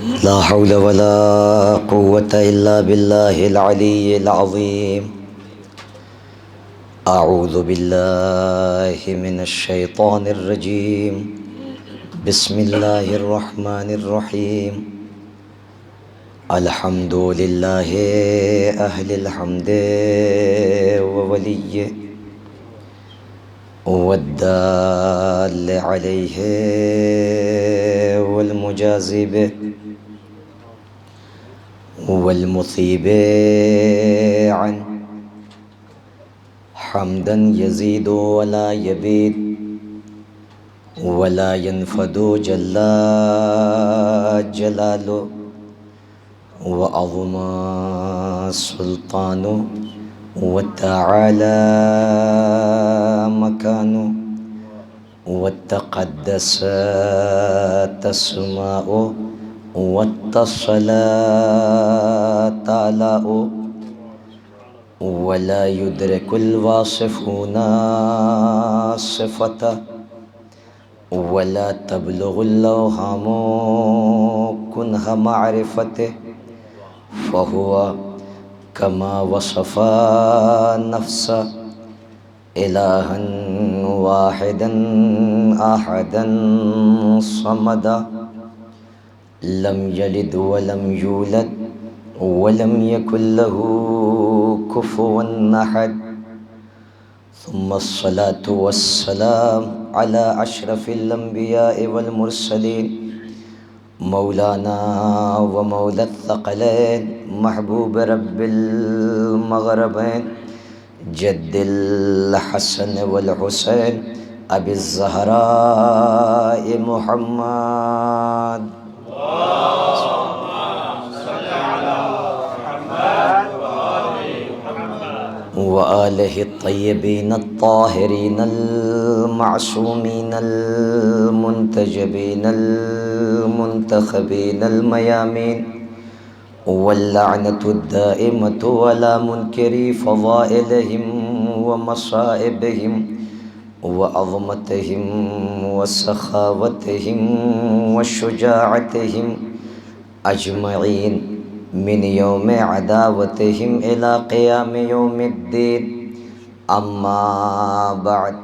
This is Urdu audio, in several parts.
لا حول ولا قوة إلا بالله العلي العظيم. أعوذ بالله من الشيطان الرجيم. بسم الله الرحمن الرحيم. الحمد لله أهل الحمد ووليه والدال عليه والمجازي به والمثيب عنه حمدا يزيد ولا يبيد ولا ينفد جل جلاله وعظم سلطانه وتعالى مكانه وتقدست أسماؤه واتصلت آلاؤه ولا يدرك الواصفون صفته ولا تبلغ الأوهام كنه معرفته فهو كما وصف نفسه إلها واحدا أحدا صمدا لم يلد ولم يولد ولم يكن له كفوا أحد. ثم الصلاة والسلام على أشرف الأنبياء والمرسلين مولانا ومولى الثقلين محبوب رب المغربين جد الحسن والحسين أبي الزهراء محمد. وآله الطيبين الطاهرين المعصومين المنتجبين المنتخبين الميامين واللعنة الدائمة على منكري فضائلهم ومصائبهم وعظمتهم وسخاوتهم وشجاعتهم أجمعين من يوم عداوتهم إلى قيام يوم الدين. أما بعد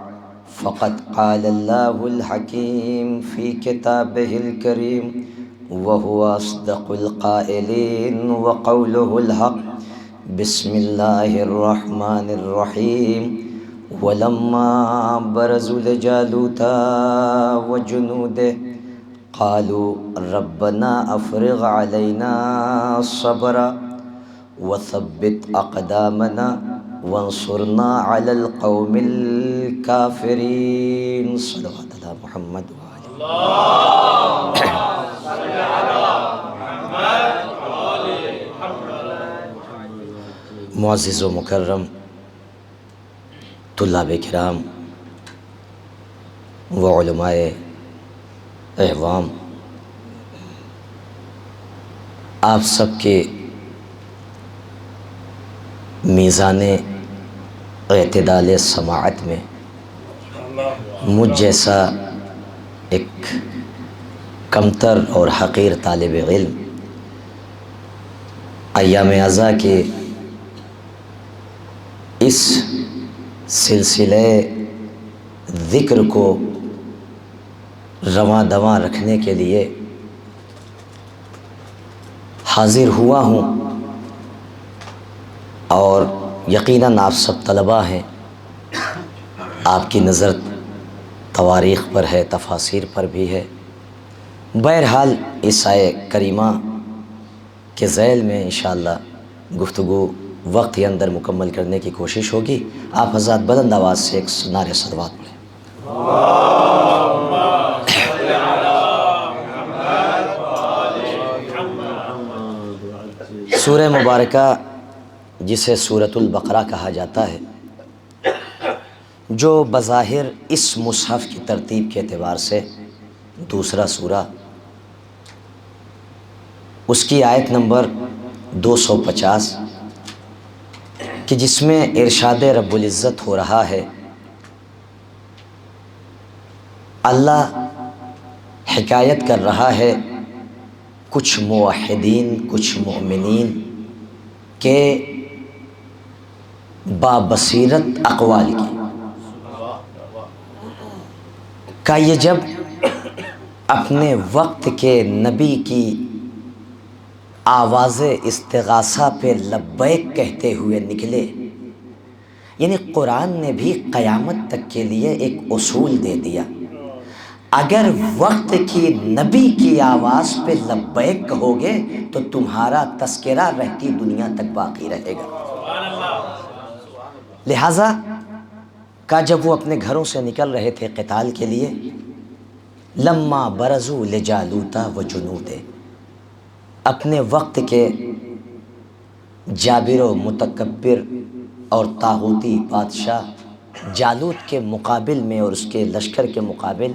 فقد قال الله الحكيم في كتابه الكريم وهو أصدق القائلين وقوله الحق. بسم الله الرحمن الرحيم. ولما برزوا لجالوت وجنوده قالوا ربنا أفرغ علينا صبرا وثبت أقدامنا وانصرنا على القوم الكافرين. صلوات على محمد وآله. اللهم صل على محمد وآل محمد. معزز و مکرم طلاب کرام و علماء اعوام، آپ سب کے میزان اعتدال سماعت میں مجھ جیسا ایک کمتر اور حقیر طالب علم ایام ازاں کے اس سلسلے ذکر کو رواں دواں رکھنے کے لیے حاضر ہوا ہوں، اور یقیناً آپ سب طلباء ہیں، آپ کی نظر تواریخ پر ہے، تفاسیر پر بھی ہے. بہرحال اس آیہ کریمہ کے ذیل میں انشاءاللہ گفتگو وقت کے اندر مکمل کرنے کی کوشش ہوگی. آپ حضرات بلند آواز سے ایک نعرہ صلوات پڑھیں. سورہ مبارکہ جسے سورۃ البقرہ کہا جاتا ہے، جو بظاہر اس مصحف کی ترتیب کے اعتبار سے دوسرا سورہ، اس کی آیت نمبر 250 کہ جس میں ارشاد رب العزت ہو رہا ہے، اللہ حکایت کر رہا ہے کچھ موحدین، کچھ مومنین کے بابصیرت اقوال کی کہ یہ جب اپنے وقت کے نبی کی آواز استغاثہ پہ لبیک کہتے ہوئے نکلے، یعنی قرآن نے بھی قیامت تک کے لیے ایک اصول دے دیا، اگر وقت کی نبی کی آواز پہ لبیک کہو گے تو تمہارا تذکرہ رہتی دنیا تک باقی رہے گا۔ لہٰذا کہ جب وہ اپنے گھروں سے نکل رہے تھے قتال کے لیے، لما برزوا لجالوت وجنودہ، اپنے وقت کے جابر و متکبر اور طاغوتی بادشاہ جالوت کے مقابل میں اور اس کے لشکر کے مقابل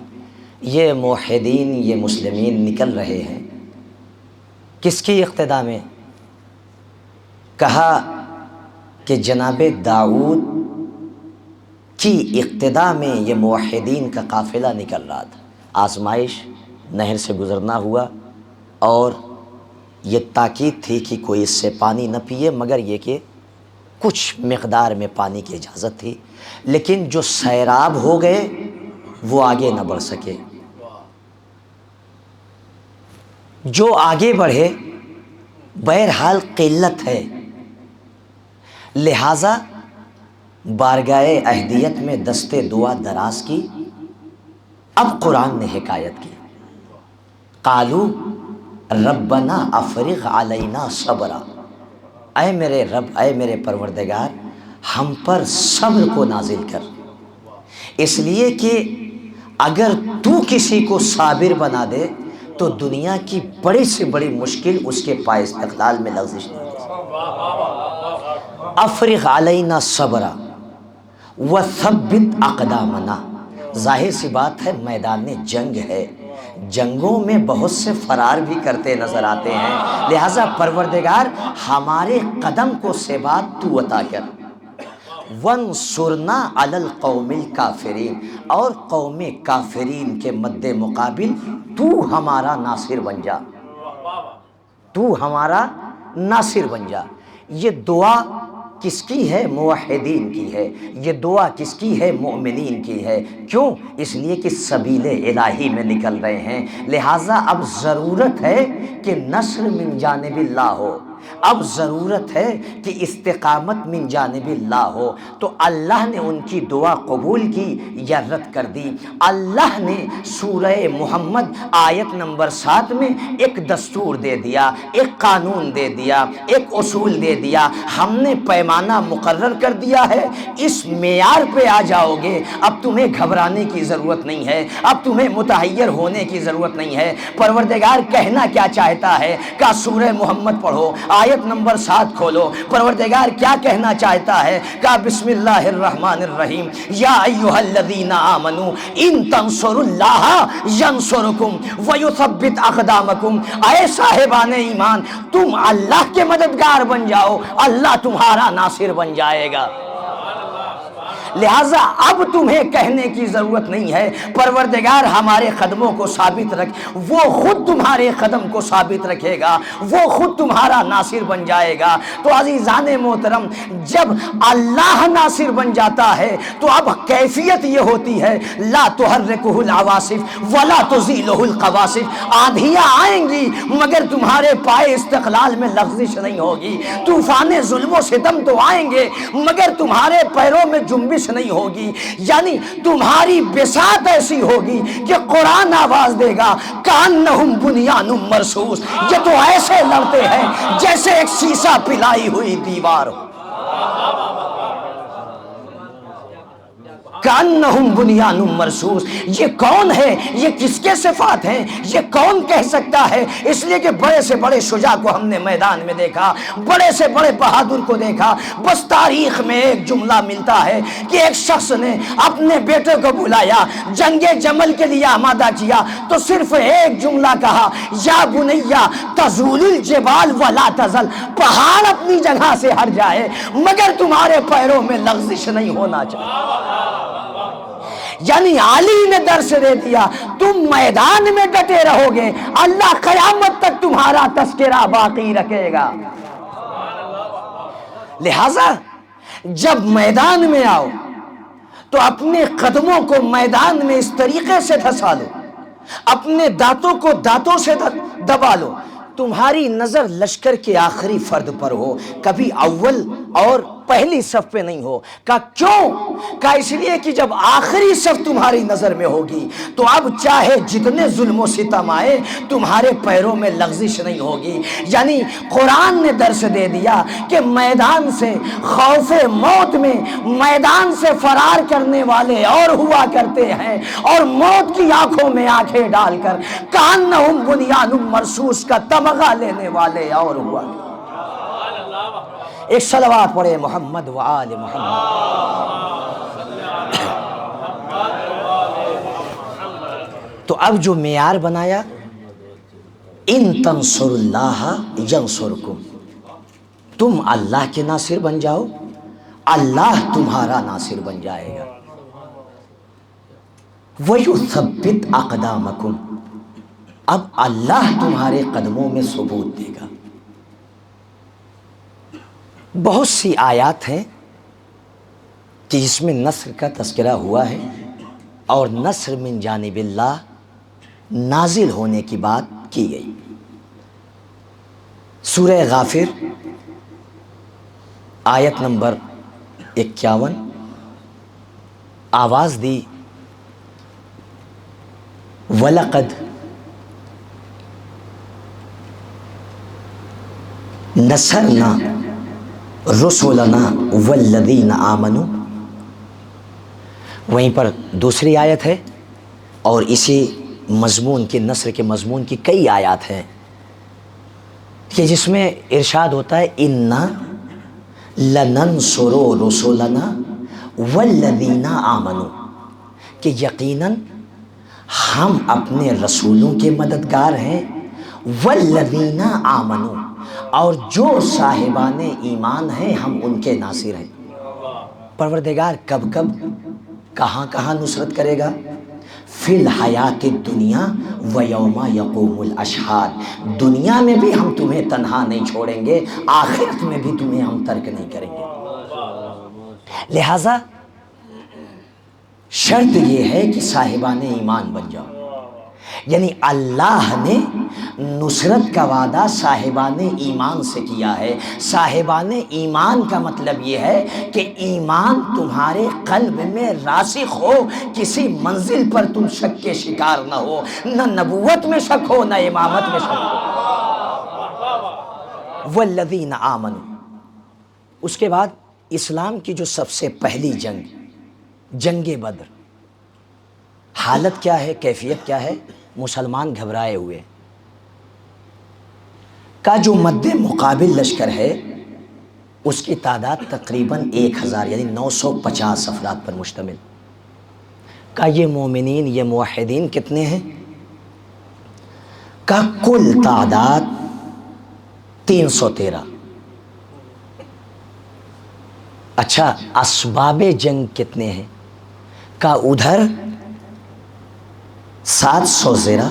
یہ موحدین، یہ مسلمین نکل رہے ہیں۔ کس کی اقتداء میں؟ کہا کہ جناب داؤد کی اقتداء میں یہ موحدین کا قافلہ نکل رہا تھا۔ آزمائش، نہر سے گزرنا ہوا اور یہ تاکید تھی کہ کوئی اس سے پانی نہ پیے، مگر یہ کہ کچھ مقدار میں پانی کی اجازت تھی، لیکن جو سیراب ہو گئے وہ آگے نہ بڑھ سکے۔ جو آگے بڑھے بہرحال قلت ہے، لہٰذا بارگاہ اہدیت میں دستے دعا دراز کی۔ اب قرآن نے حکایت کی، قالو ربنا افرغ علینا صبرا، اے میرے رب، اے میرے پروردگار، ہم پر صبر کو نازل کر، اس لیے کہ اگر تو کسی کو صابر بنا دے تو دنیا کی بڑی سے بڑی مشکل اس کے پائے استقلال میں لغزش نہیں دے سکتی۔ افرغ علینا صبرا وثبت اقدامنا، ظاہر سی بات ہے میدان جنگ ہے، جنگوں میں بہت سے فرار بھی کرتے نظر آتے ہیں، لہٰذا پروردگار ہمارے قدم کو ثبات تو عطا کر، وانصرنا علی القوم الکافرین، اور قوم کافرین کے مد مقابل تو ہمارا ناصر بن جا، تو ہمارا ناصر بن جا۔ یہ دعا کس کی ہے؟ موحدین کی ہے۔ یہ دعا کس کی ہے؟ مومنین کی ہے۔ کیوں؟ اس لیے کہ سبیل الہی میں نکل رہے ہیں، لہٰذا اب ضرورت ہے کہ نصر من جانب اللہ ہو، اب ضرورت ہے کہ استقامت من جانب اللہ ہو۔ تو اللہ نے ان کی دعا قبول کی یا رد کر دی؟ اللہ نے سورہ محمد آیت نمبر 7 میں ایک دستور دے دیا، ایک قانون دے دیا، ایک اصول دے دیا، ہم نے پیمانہ مقرر کر دیا ہے، اس معیار پہ آ جاؤ گے، اب تمہیں گھبرانے کی ضرورت نہیں ہے، اب تمہیں متحیر ہونے کی ضرورت نہیں ہے۔ پروردگار کہنا کیا چاہتا ہے؟ کہ سورہ محمد پڑھو، آیت نمبر 7 کھولو، پروردگار کیا کہنا چاہتا ہے؟ کہ بسم اللہ الرحمن الرحیم، یا ایھا الذین آمنوا ان تنصروا اللہ ینصرکم ویثبت اقدامکم، اے صاحبان ایمان تم اللہ کے مددگار بن جاؤ، اللہ تمہارا ناصر بن جائے گا۔ لہٰذا اب تمہیں کہنے کی ضرورت نہیں ہے، پروردگار ہمارے قدموں کو ثابت رکھ، وہ خود تمہارے قدم کو ثابت رکھے گا، وہ خود تمہارا ناصر بن جائے گا۔ تو عزیزان محترم، جب اللہ ناصر بن جاتا ہے تو اب کیفیت یہ ہوتی ہے، لا تحرکہ العواصف ولا تزیلہ القواصف، آندھیاں آئیں گی مگر تمہارے پائے استقلال میں لغزش نہیں ہوگی، طوفان ظلم و ستم تو آئیں گے مگر تمہارے پیروں میں جنبش نہیں ہوگی، یعنی تمہاری بساط ایسی ہوگی کہ قرآن آواز دے گا کأنہم بنیان مرصوص، یہ تو ایسے لڑتے ہیں جیسے ایک شیشہ پلائی ہوئی دیوار ہو، کأنہم بنیان مرصوص۔ یہ کون ہے؟ یہ کس کے صفات ہیں؟ یہ کون کہہ سکتا ہے؟ اس لیے کہ بڑے سے بڑے شجاع کو ہم نے میدان میں دیکھا، بڑے سے بڑے بہادر کو دیکھا، بس تاریخ میں ایک جملہ ملتا ہے کہ ایک شخص نے اپنے بیٹے کو بلایا، جنگ جمل کے لیے آمادہ کیا تو صرف ایک جملہ کہا، یا بنیا تزول الجبال ولا تزل، پہاڑ اپنی جگہ سے ہٹ جائے مگر تمہارے پیروں میں لغزش نہیں ہونا چاہیے۔ یعنی علی نے درس دے دیا تم میدان میں ڈٹے رہو گے، اللہ قیامت تک تمہارا تذکرہ باقی رکھے گا۔ لہذا جب میدان میں آؤ تو اپنے قدموں کو میدان میں اس طریقے سے دھسا لو، اپنے دانتوں کو دانتوں سے دبا لو، تمہاری نظر لشکر کے آخری فرد پر ہو، کبھی اول اور پہلی صف پہ نہیں ہو۔ کہا کیوں؟ کہا اس لیے کہ جب آخری صف تمہاری نظر میں ہوگی تو اب چاہے جتنے ظلم و ستم آئے تمہارے پیروں میں لغزش نہیں ہوگی۔ یعنی قرآن نے درس دے دیا کہ میدان سے خوف موت میں میدان سے فرار کرنے والے اور ہوا کرتے ہیں، اور موت کی آنکھوں میں آنکھیں ڈال کر کأنہم بنیان مرصوص کا تمغہ لینے والے اور ہوا کرتے ہیں۔ ایک صلوات پڑھے محمد و آل محمد۔ تو اب جو معیار بنایا، ان تنصر اللہ ینصرکم، تم اللہ کے ناصر بن جاؤ، اللہ تمہارا ناصر بن جائے گا۔ وَيُثَبِّتْ أَقْدَامَكُمْ، اب اللہ تمہارے قدموں میں ثبوت دے گا۔ بہت سی آیات ہیں کہ جس میں نصر کا تذکرہ ہوا ہے، اور نصر من جانب اللہ نازل ہونے کی بات کی گئی۔ سورہ غافر آیت نمبر 51 آواز دی، وَلَقَدْ نَصَرْنَا رسولنا والذین آمنوا، وہیں پر دوسری آیت ہے، اور اسی مضمون کی، نصر کے مضمون کی کئی آیات ہیں کہ جس میں ارشاد ہوتا ہے اِنَّا لَنَنْصُرُ رُسُلَنَا وَالَّذِينَ آمَنُوا، کہ یقیناً ہم اپنے رسولوں کے مددگار ہیں، وَالَّذِينَ آمَنُوا، اور جو صاحبان ایمان ہیں ہم ان کے ناصر ہیں۔ پروردگار کب کب کہاں کہاں نصرت کرے گا؟ فی الحیات الدنیا و یوم یقوم الاشہاد، دنیا میں بھی ہم تمہیں تنہا نہیں چھوڑیں گے، آخرت میں بھی تمہیں ہم ترک نہیں کریں گے۔ لہذا شرط یہ ہے کہ صاحبان ایمان بن جاؤ، یعنی اللہ نے نصرت کا وعدہ صاحبان ایمان سے کیا ہے۔ صاحبان ایمان کا مطلب یہ ہے کہ ایمان تمہارے قلب میں راسخ ہو، کسی منزل پر تم شک کے شکار نہ ہو، نہ نبوت میں شک ہو نہ امامت میں شک ہو۔ والذین آمنوا، اس کے بعد اسلام کی جو سب سے پہلی جنگ بدر، حالت کیا ہے، کیفیت کیا ہے؟ مسلمان گھبرائے ہوئے، کا جو مد مقابل لشکر ہے اس کی تعداد تقریباً 1000 یعنی 950 افراد پر مشتمل۔ کا یہ مومنین، یہ موحدین کتنے ہیں؟ کا کل تعداد 313۔ اچھا، اسباب جنگ کتنے ہیں؟ کا ادھر 700 زرہ،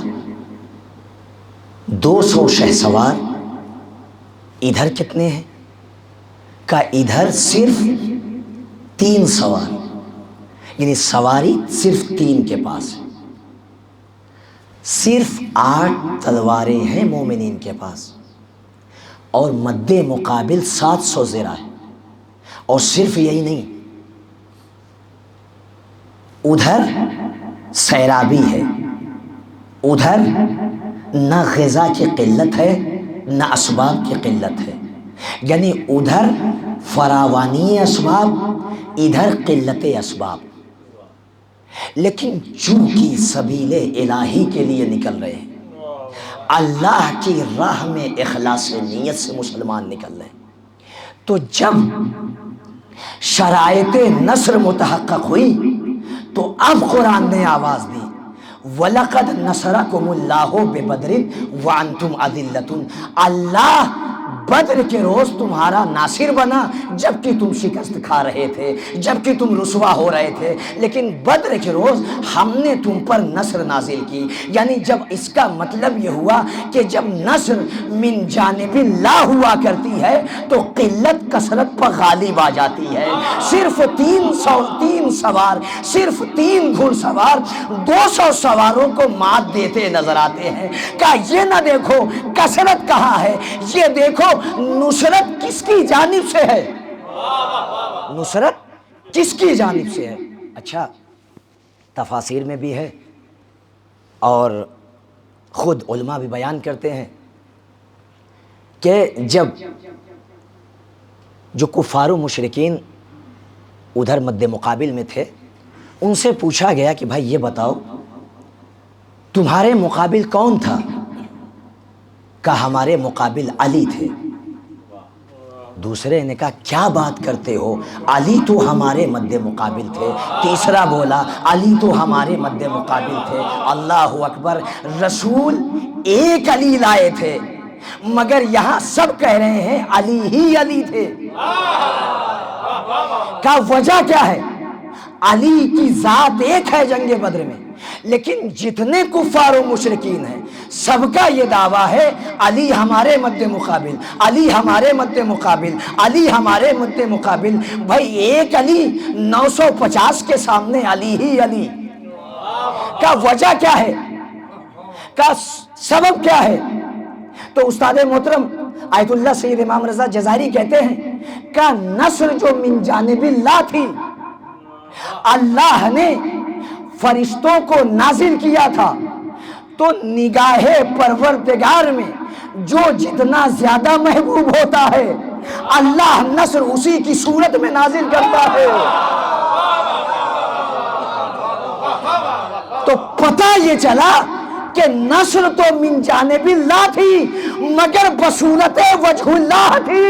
200 شہسوار، ادھر کتنے ہیں؟ کا ادھر صرف 3 سوار، یعنی سواری صرف 3 کے پاس ہے، صرف 8 تلواریں ہیں مومنین کے پاس، اور مد مقابل 700 زرہ ہے۔ اور صرف یہی نہیں، ادھر سیرابی ہے، ادھر نہ غذا کی قلت ہے نہ اسباب کی قلت ہے، یعنی ادھر فراوانی اسباب، ادھر قلت اسباب، لیکن چونکہ سبیل الہی کے لیے نکل رہے ہیں، اللہ کی راہ میں اخلاص نیت سے مسلمان نکل رہے ہیں، تو جب شرائط نصر متحقق ہوئی تو اب قرآن نے آواز دی وَلَقَدْ نَصَرَكُمُ اللَّهُ بِبَدْرٍ وَأَنْتُمْ أَذِلَّةٌ، اللہ بدر کے روز تمہارا ناصر بنا جبکہ تم شکست کھا رہے تھے، جبکہ تم رسوا ہو رہے تھے، لیکن بدر کے روز ہم نے تم پر نصر نازل کی۔ یعنی جب اس کا مطلب یہ ہوا کہ جب نصر من جانب اللہ ہوا کرتی ہے تو قلت کثرت پر غالب آ جاتی ہے۔ صرف 300 سوار، صرف 3 گھڑ سوار 200 سواروں کو مات دیتے نظر آتے ہیں۔ کہا یہ نہ دیکھو کثرت کہاں ہے، یہ دیکھو نصرت کس کی جانب سے ہے، نصرت کس کی جانب سے ہے۔ اچھا تفاسیر میں بھی ہے اور خود علماء بھی بیان کرتے ہیں کہ جب جو کفار و مشرکین ادھر مد مقابل میں تھے ان سے پوچھا گیا کہ بھائی یہ بتاؤ تمہارے مقابل کون تھا؟ کہا ہمارے مقابل علی تھے۔ دوسرے نے کہا کیا بات کرتے ہو، علی تو ہمارے مد مقابل تھے۔ تیسرا بولا علی تو ہمارے مد مقابل تھے۔ اللہ اکبر، رسول ایک علی لائے تھے مگر یہاں سب کہہ رہے ہیں علی ہی علی تھے۔ کہا وجہ کیا ہے؟ علی کی ذات ایک ہے جنگ بدر میں، لیکن جتنے کفار و مشرکین ہیں سب کا یہ دعویٰ ہے علی ہمارے مد مقابل، علی ہمارے مد مقابل، علی ہمارے مد مقابل۔ بھائی ایک علی 950 کے سامنے علی ہی علی۔ کا وجہ کیا ہے، کا سبب کیا ہے؟ تو استاد محترم آیت اللہ سید امام رضا جزائری کہتے ہیں کہ نصر جو من جانب اللہ تھی، اللہ نے فرشتوں کو نازل کیا تھا، تو نگاہ پروردگار میں جو جتنا زیادہ محبوب ہوتا ہے اللہ نصر اسی کی صورت میں نازل کرتا ہے۔ تو پتہ یہ چلا کہ نصر تو من جانب اللہ تھی مگر بصورت وجہ اللہ تھی۔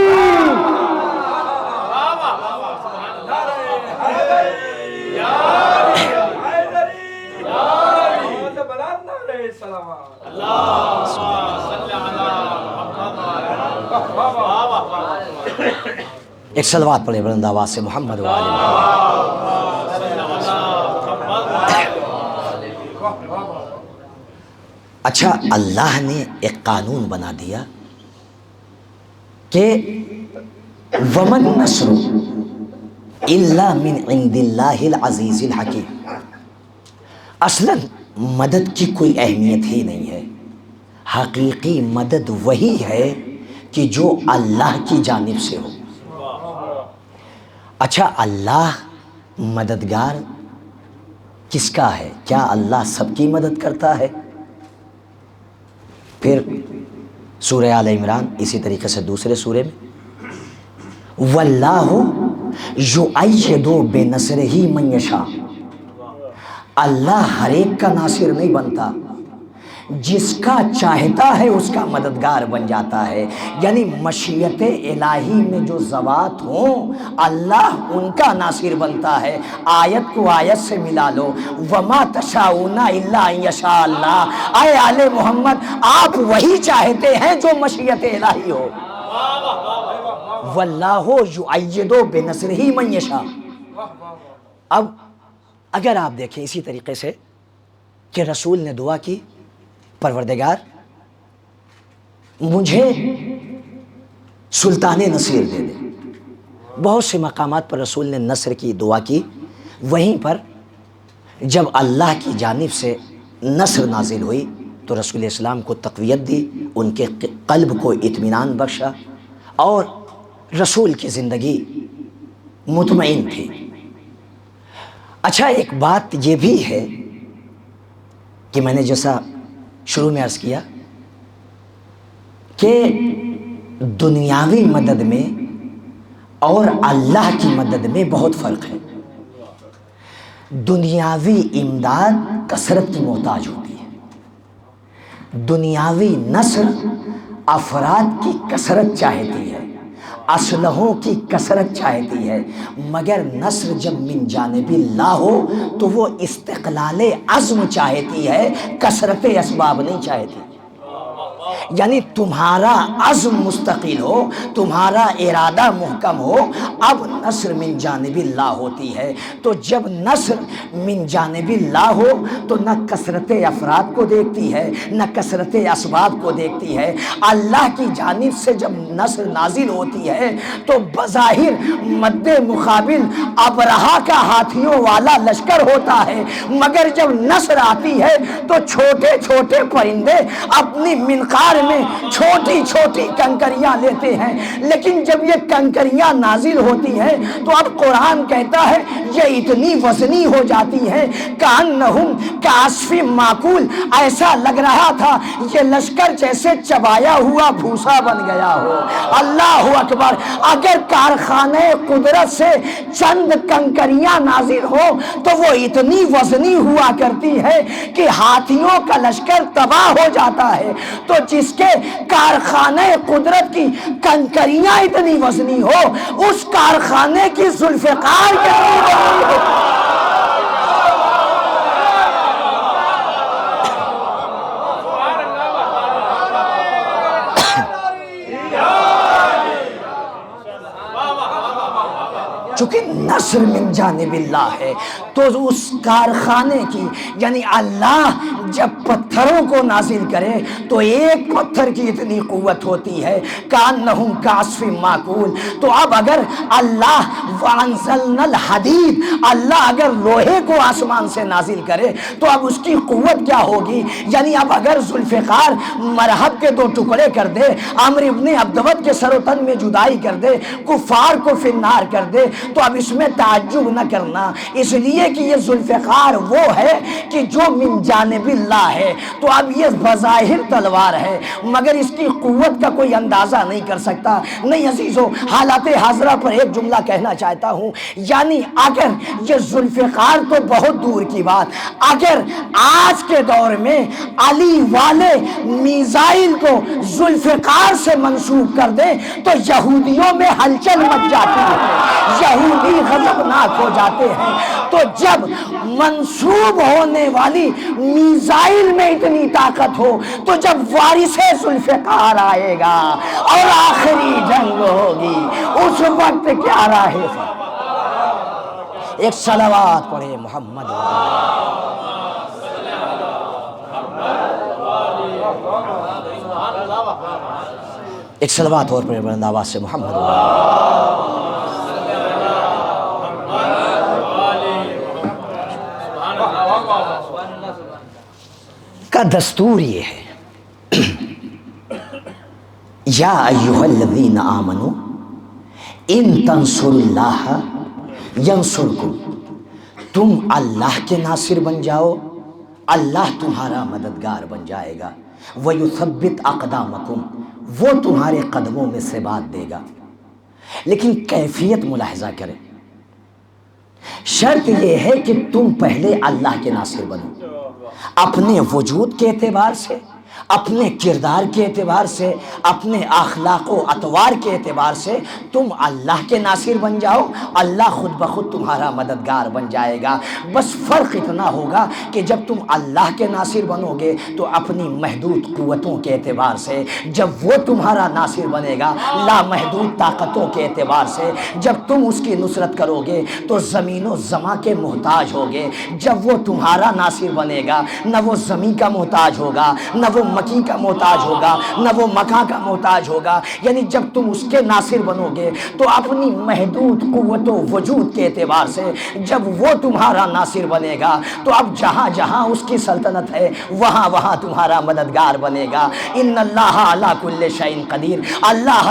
ایک صلوات پڑھے بلند آواز سے محمد و آل محمد۔ اچھا اللہ نے ایک قانون بنا دیا کہ ومن نصر الا من عند اللہ العزیز الحکیم۔ اصلاً مدد کی کوئی اہمیت ہی نہیں ہے، حقیقی مدد وہی ہے کہ جو اللہ کی جانب سے ہو۔ اچھا اللہ مددگار کس کا ہے؟ کیا اللہ سب کی مدد کرتا ہے؟ پھر سورہ آل عمران اسی طریقے سے دوسرے سورے میں واللہ یؤید بنصرہ من یشاء، اللہ ہر ایک کا ناصر نہیں بنتا، جس کا چاہتا ہے اس کا مددگار بن جاتا ہے۔ یعنی مشیت الہی میں جو ذوات ہوں اللہ ان کا ناصر بنتا ہے۔ آیت کو آیت سے ملا لو، وما تشاؤون الا ان یشاء اللہ۔ اے آل محمد آپ وہی چاہتے ہیں جو مشیت الہی ہو۔ واللہ یؤید بنصرہ من یشاء۔ اب اگر آپ دیکھیں اسی طریقے سے کہ رسول نے دعا کی پروردگار مجھے سلطان نصیر دے دے۔ بہت سے مقامات پر رسول نے نصر کی دعا کی، وہیں پر جب اللہ کی جانب سے نصر نازل ہوئی تو رسول اسلام کو تقویت دی، ان کے قلب کو اطمینان بخشا اور رسول کی زندگی مطمئن تھی۔ اچھا ایک بات یہ بھی ہے کہ میں نے جیسا شروع میں عرض کیا کہ دنیاوی مدد میں اور اللہ کی مدد میں بہت فرق ہے۔ دنیاوی امداد کثرت کی محتاج ہوتی ہے، دنیاوی نصر افراد کی کثرت چاہتی ہے، اسلحوں کی کثرت چاہتی ہے، مگر نصر جب من جانب اللہ ہو تو وہ استقلال عزم چاہتی ہے، کثرت اسباب نہیں چاہتی۔ یعنی تمہارا عزم مستقل ہو، تمہارا ارادہ محکم ہو، اب نصر من جانب اللہ ہوتی ہے۔ تو جب نصر من جانب اللہ ہو تو نہ کثرت افراد کو دیکھتی ہے، نہ کثرت اسباب کو دیکھتی ہے۔ اللہ کی جانب سے جب نصر نازل ہوتی ہے تو بظاہر مد مقابل ابرہہ کا ہاتھیوں والا لشکر ہوتا ہے، مگر جب نصر آتی ہے تو چھوٹے چھوٹے پرندے اپنی منقار میں چھوٹی چھوٹی کنکریاں لیتے ہیں، لیکن جب یہ کنکریاں نازل ہوتی ہیں تو اب قرآن کہتا ہے یہ اتنی وزنی ہو جاتی ہے کأنہم کعصف معقول، ایسا لگ رہا تھا یہ لشکر جیسے چبایا ہوا بھوسا بن گیا ہو۔ اللہ اکبر! اگر کارخانہ قدرت سے چند کنکریاں نازل ہو تو وہ اتنی وزنی ہوا کرتی ہے کہ ہاتھیوں کا لشکر تباہ ہو جاتا ہے، تو جس کے کارخانے قدرت کی کنکریاں اتنی وزنی ہو اس کارخانے کی ذوالفقار کتنی وزنی ہو۔ چونکہ نصر من جانب اللہ ہے تو اس کارخانے کی، یعنی اللہ جب پتھروں کو نازل کرے تو ایک پتھر کی اتنی قوت ہوتی ہے کأنہم کعصف معقول۔ تو اب اگر اللہ وانزلنا الحدید، اللہ اگر لوہے کو آسمان سے نازل کرے تو اب اس کی قوت کیا ہوگی؟ یعنی اب اگر ذوالفقار مرحب کے دو ٹکڑے کر دے، عمرو ابن عبدود کے سر و تن میں جدائی کر دے، کفار کو فی النار کر دے، تو اب اس میں تعجب نہ کرنا، اس لیے کہ یہ ذوالفقار وہ ہے کہ جو من جانب اللہ ہے۔ تو اب یہ بظاہر تلوار ہے مگر اس کی قوت کا کوئی اندازہ نہیں کر سکتا۔ نہیں عزیزو، حالات حاضرہ پر ایک جملہ کہنا چاہتا ہوں، یعنی اگر یہ ذوالفقار تو بہت دور کی بات، اگر آج کے دور میں علی والے میزائل کو ذوالفقار سے منسوب کر دیں تو یہودیوں میں ہلچل مچ جاتی ہے، یہودی غضبناک ہو جاتے ہیں۔ تو جب منسوب ہونے والی میزائل میں اتنی طاقت ہو تو جب وارث ذوالفقار آئے گا اور آخری جنگ ہوگی اس وقت کیا راہ؟ ایک صلوات پڑھے محمد۔ ایک صلوات اور پڑھے بلند آواز سے محمد۔ کا دستور یہ ہے، یا ایھا الذین آمنوا ان تنصروا اللہ ینصرکم، تم اللہ کے ناصر بن جاؤ اللہ تمہارا مددگار بن جائے گا، وَيُثَبِّتْ أَقْدَامَكُمْ، وہ تمہارے قدموں میں ثبات دے گا۔ لیکن کیفیت ملاحظہ کریں، شرط یہ ہے کہ تم پہلے اللہ کے ناصر بنو، اپنے وجود کے اعتبار سے، اپنے کردار کے اعتبار سے، اپنے اخلاق و اطوار کے اعتبار سے تم اللہ کے ناصر بن جاؤ، اللہ خود بخود تمہارا مددگار بن جائے گا۔ بس فرق اتنا ہوگا کہ جب تم اللہ کے ناصر بنو گے تو اپنی محدود قوتوں کے اعتبار سے، جب وہ تمہارا ناصر بنے گا لامحدود طاقتوں کے اعتبار سے، جب تم اس کی نصرت کرو گے تو زمین و زماں کے محتاج ہوگے، جب وہ تمہارا ناصر بنے گا نہ وہ زمین کا محتاج ہوگا، نہ وہ مکی کا محتاج ہوگا، نہ وہ مکان کا محتاج ہوگا۔ یعنی جب تم اس کے ناصر بنو گے تو اپنی محدود قوت و وجود کے اعتبار سے جب وہ تمہارا ناصر بنے گا تو اب جہاں جہاں اس کی سلطنت ہے وہاں وہاں تمہارا مددگار بنے گا۔ ان اللہ علی کل شیء قدیر، اللہ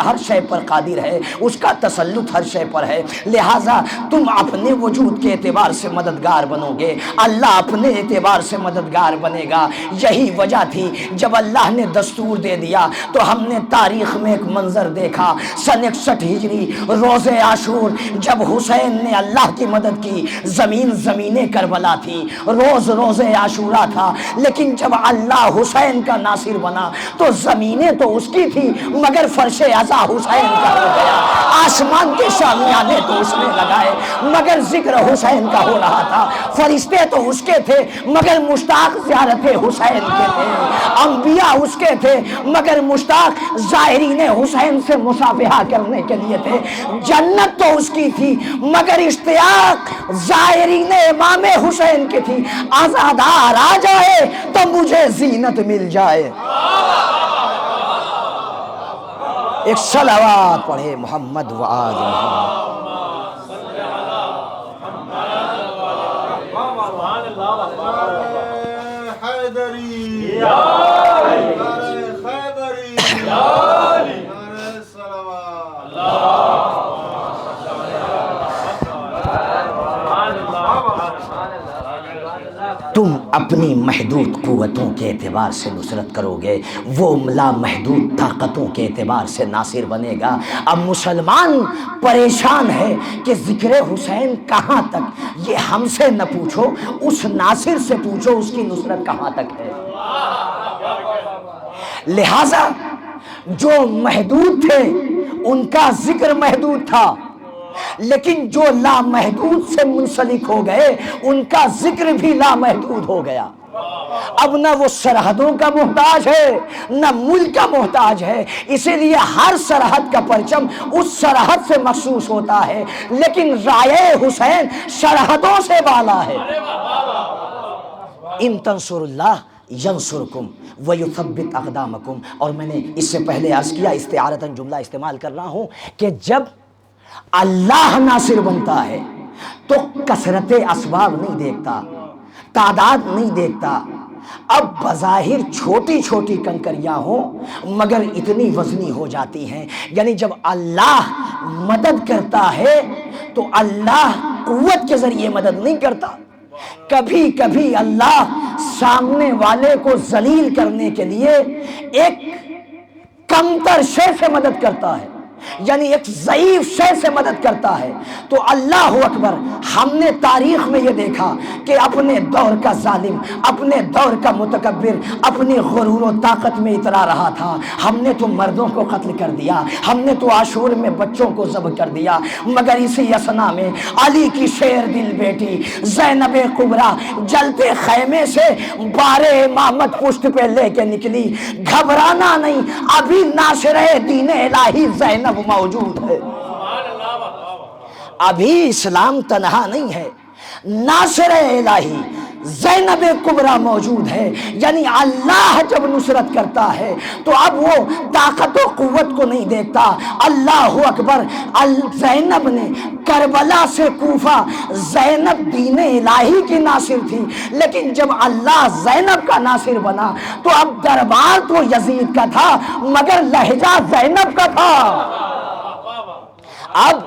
ہر شے پر قادر ہے، اس کا تسلط ہر شے پر ہے، لہٰذا تم اپنے وجود کے اعتبار سے مددگار بنو گے، اللہ اپنے اعتبار سے مددگار بنے گا۔ یہی وجہ تھی جب اللہ نے دستور دے دیا تو ہم نے تاریخ میں ایک منظر دیکھا، سن 61 ہجری روز عاشور، جب حسین نے اللہ کی مدد کی، زمین کربلا تھی، روز عاشورہ تھا، لیکن جب اللہ حسین کا ناصر بنا تو زمینیں تو اس کی تھی مگر فرش عزا حسین کا ہو گیا، آسمان کے شامیانے تو اس نے لگائے مگر ذکر حسین کا ہو رہا تھا، فرشتے تو اس کے تھے مگر مشتاق زیارت حسین کے تھے۔ انبیاء اس کے تھے مگر مشتاق زائرین حسین سے مصافحہ کرنے کے لیے تھے. جنت تو اس کی تھی مگر اشتیاق زائرین امام حسین کی تھی. عزادار آ جائے تو مجھے زینت مل جائے. ایک صلوات پڑھے محمد و آل محمد. تم اپنی محدود قوتوں کے اعتبار سے نصرت کرو گے، وہ لامحدود طاقتوں کے اعتبار سے ناصر بنے گا. اب مسلمان پریشان ہے کہ ذکر حسین کہاں تک. یہ ہم سے نہ پوچھو، اس ناصر سے پوچھو اس کی نصرت کہاں تک ہے. لہذا جو محدود تھے ان کا ذکر محدود تھا، لیکن جو لامحدود سے منسلک ہو گئے ان کا ذکر بھی لامحدود ہو گیا. اب نہ وہ سرحدوں کا محتاج ہے نہ ملک کا محتاج ہے، اسی لیے ہر سرحد کا پرچم اس سرحد سے مخصوص ہوتا ہے، لیکن رائے حسین سرحدوں سے بالا ہے. ان تنصر اللہ ینصرکم ویثبت اقدامکم. اور میں نے اس سے پہلے عرض کیا، استعارتاً جملہ استعمال کر رہا ہوں کہ جب اللہ ناصر بنتا ہے تو کثرت اسباب نہیں دیکھتا، تعداد نہیں دیکھتا. اب بظاہر چھوٹی چھوٹی کنکریاں ہوں مگر اتنی وزنی ہو جاتی ہیں. یعنی جب اللہ مدد کرتا ہے تو اللہ قوت کے ذریعے مدد نہیں کرتا، کبھی کبھی اللہ سامنے والے کو ذلیل کرنے کے لیے ایک کمتر شے سے مدد کرتا ہے، یعنی ایک ضعیف شے سے مدد کرتا ہے. تو اللہ اکبر، ہم نے تاریخ میں یہ دیکھا کہ اپنے دور کا ظالم، اپنے دور کا متکبر اپنی غرور و طاقت میں اترا رہا تھا. ہم نے تو مردوں کو قتل کر دیا، ہم نے تو عاشور میں بچوں کو ذبح کر دیا، مگر اسی اثنا میں علی کی شیر دل بیٹی زینب کبریٰ جلتے خیمے سے بارے امامت پشت پہ لے کے نکلی. گھبرانا نہیں، ابھی ناصر دین الہی زینب موجود ہے. ابھی اسلام تنہا نہیں ہے، ناصر الہی زینب کبریٰ موجود ہے. یعنی اللہ جب نصرت کرتا ہے تو اب وہ طاقت و قوت کو نہیں دیکھتا. اللہ اکبر، زینب نے کربلا سے کوفہ، زینب دین الہی کی ناصر تھی، لیکن جب اللہ زینب کا ناصر بنا تو اب دربار تو یزید کا تھا مگر لہجہ زینب کا تھا. اب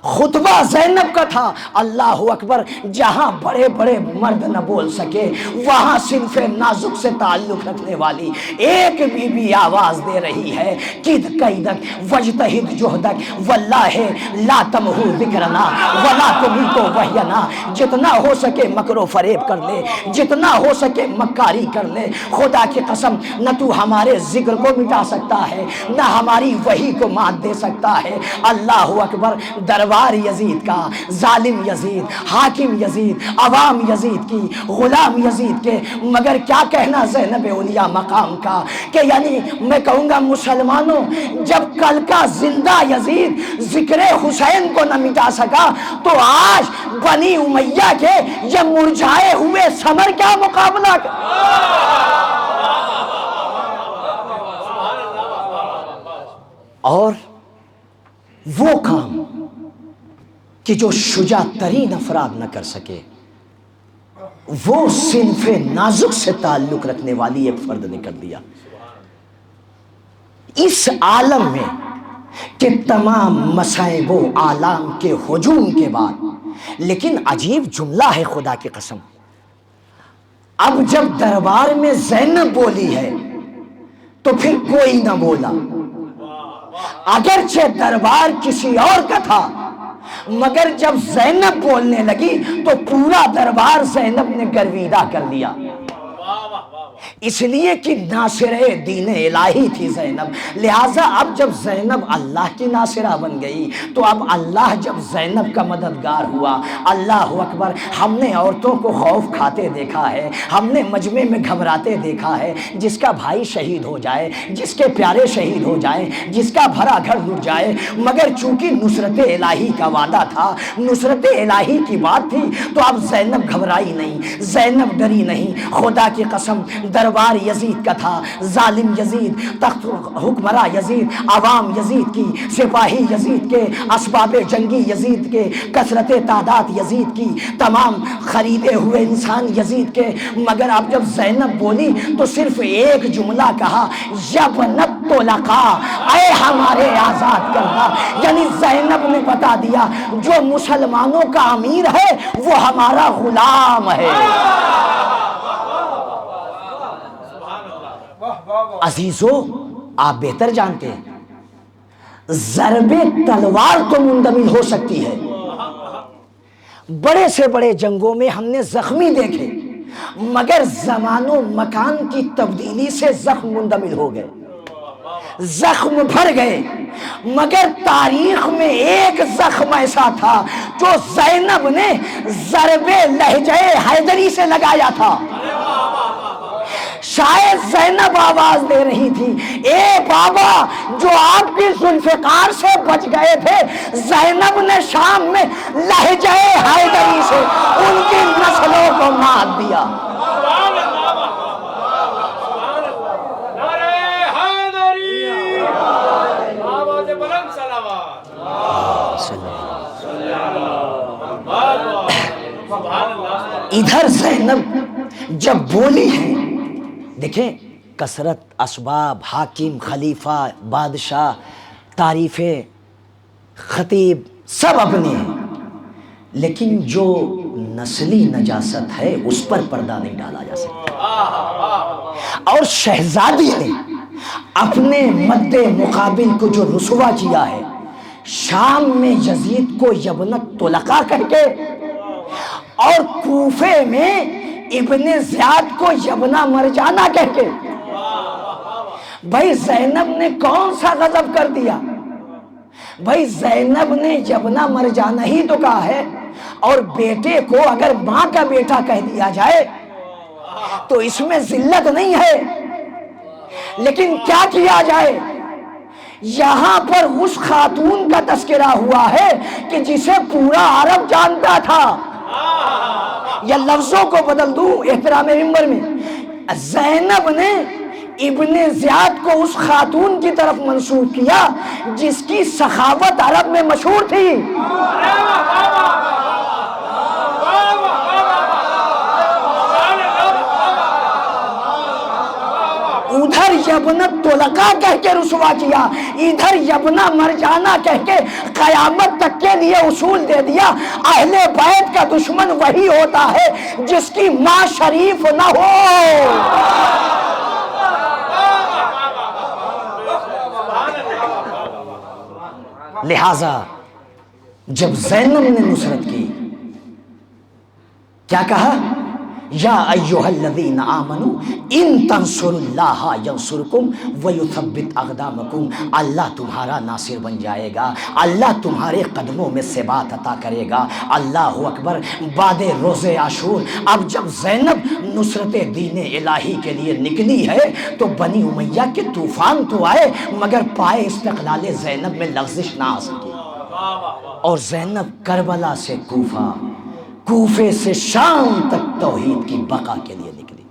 خطبہ زینب کا تھا. اللہ اکبر، جہاں بڑے بڑے مرد نہ بول سکے وہاں صنف نازک سے تعلق رکھنے والی ایک بی بی آواز دے رہی ہے، کد قیدک وجتہد جہدک واللہ لا تمہو ذکرنا ولا تمیتو وحینا. جتنا ہو سکے مکر و فریب کر لے، جتنا ہو سکے مکاری کر لے، خدا کی قسم نہ تو ہمارے ذکر کو مٹا سکتا ہے نہ ہماری وحی کو مات دے سکتا ہے. اللہ اکبر، دربار یزید کا، ظالم یزید، حاکم یزید، عوام یزید کی، غلام یزید کے، مگر کیا کہنا زینب اولیاء مقام کا کہ یعنی میں کہوں گا مسلمانوں، جب کل کا زندہ یزید ذکر حسین کو نہ مٹا سکا تو آج بنی امیہ کے یہ مرجھائے ہوئے ثمر کیا مقابلہ کر. اور وہ کام کہ جو شجاع ترین افراد نہ کر سکے وہ صنف نازک سے تعلق رکھنے والی ایک فرد نے کر دیا. اس عالم میں کہ تمام مصائب و آلام کے ہجوم کے بعد، لیکن عجیب جملہ ہے خدا کی قسم، اب جب دربار میں زینب بولی ہے تو پھر کوئی نہ بولا. اگرچہ دربار کسی اور کا تھا مگر جب زینب بولنے لگی تو پورا دربار زینب نے گرویدہ کر لیا. اس لیے کہ ناصرہ دین الہی تھی زینب، لہٰذا اب جب زینب اللہ کی ناصرہ بن گئی تو اب اللہ جب زینب کا مددگار ہوا، اللہ اکبر، ہم نے عورتوں کو خوف کھاتے دیکھا ہے، ہم نے مجمع میں گھبراتے دیکھا ہے، جس کا بھائی شہید ہو جائے، جس کے پیارے شہید ہو جائیں، جس کا بھرا گھر لٹ جائے، مگر چونکہ نصرت الہی کا وعدہ تھا، نصرت الہی کی بات تھی، تو اب زینب گھبرائی نہیں، زینب ڈری نہیں۔ خدا کی قسم، دربار یزید کا تھا، ظالم یزید، تخت حکمراں یزید، عوام یزید کی، سپاہی یزید کے، اسباب جنگی یزید کے، کثرت تعداد یزید کی، تمام خریدے ہوئے انسان یزید کے، مگر اب جب زینب بولی تو صرف ایک جملہ کہا، یبنت طلقاء، اے ہمارے آزاد کرنا، یعنی زینب نے بتا دیا جو مسلمانوں کا امیر ہے وہ ہمارا غلام ہے۔ عزیزو، آپ بہتر جانتے ہیں ضرب تلوار تو منجمد ہو سکتی ہے، بڑے سے بڑے جنگوں میں ہم نے زخمی دیکھے، مگر زمان و مکان کی تبدیلی سے زخم منجمد ہو گئے، زخم بھر گئے، مگر تاریخ میں ایک زخم ایسا تھا جو زینب نے ضرب لہجہ حیدری سے لگایا تھا۔ شاید زینب آواز دے رہی تھی، اے بابا جو آپ کی ذوالفقار سے بچ گئے تھے، زینب نے شام میں لہجہ حیدری سے ان کی نسلوں کو مات دیا۔ ادھر زینب جب بولی ہے، دیکھیں کثرت اسباب، حاکم، خلیفہ، بادشاہ، تعریفیں، خطیب سب اپنے ہیں، لیکن جو نسلی نجاست ہے اس پر پردہ نہیں ڈالا جا سکتا۔ اور شہزادی نے اپنے مد مقابل کو جو رسوا کیا ہے، شام میں یزید کو یبنت طلقاء کہہ کے، اور کوفے میں ابن زیاد کو یبنا مرجانہ کہہ کے، بھائی زینب نے کون سا غضب کر دیا؟ بھائی زینب نے یبنا مرجانہ ہی تو کہا ہے، اور بیٹے کو اگر ماں کا بیٹا کہہ دیا جائے تو اس میں ذلت نہیں ہے، لیکن کیا کیا جائے؟ یہاں پر اس خاتون کا تذکرہ ہوا ہے کہ جسے پورا عرب جانتا تھا، یا لفظوں کو بدل دوں احترام منبر میں، زینب نے ابن زیاد کو اس خاتون کی طرف منسوب کیا جس کی سخاوت عرب میں مشہور تھی۔ ادھر یبنت طلقاء کہہ کے رسوا کیا، ادھر یبنا مرجانہ کہہ کے قیامت تک کے لیے اصول دے دیا، اہل بیت کا دشمن وہی ہوتا ہے جس کی ماں شریف نہ ہو۔ لہذا جب زینب نے نصرت کی، کیا کہا؟ یا ایھا الذین آمنوا ان تنصروا اللہ ینصرکم ویثبت اقدامکم، اللہ تمہارا ناصر بن جائے گا، اللہ تمہارے قدموں میں ثبات عطا کرے گا۔ اللہ اکبر۔ بعد روز عاشور اب جب زینب نصرت دین الہی کے لیے نکلی ہے تو بنی امیہ کے طوفان تو آئے، مگر پائے استقلال زینب میں لغزش نہ آ سکی، اور زینب کربلا سے کوفہ، کوفے سے شام تک توحید کی بقا کے لیے نکلی۔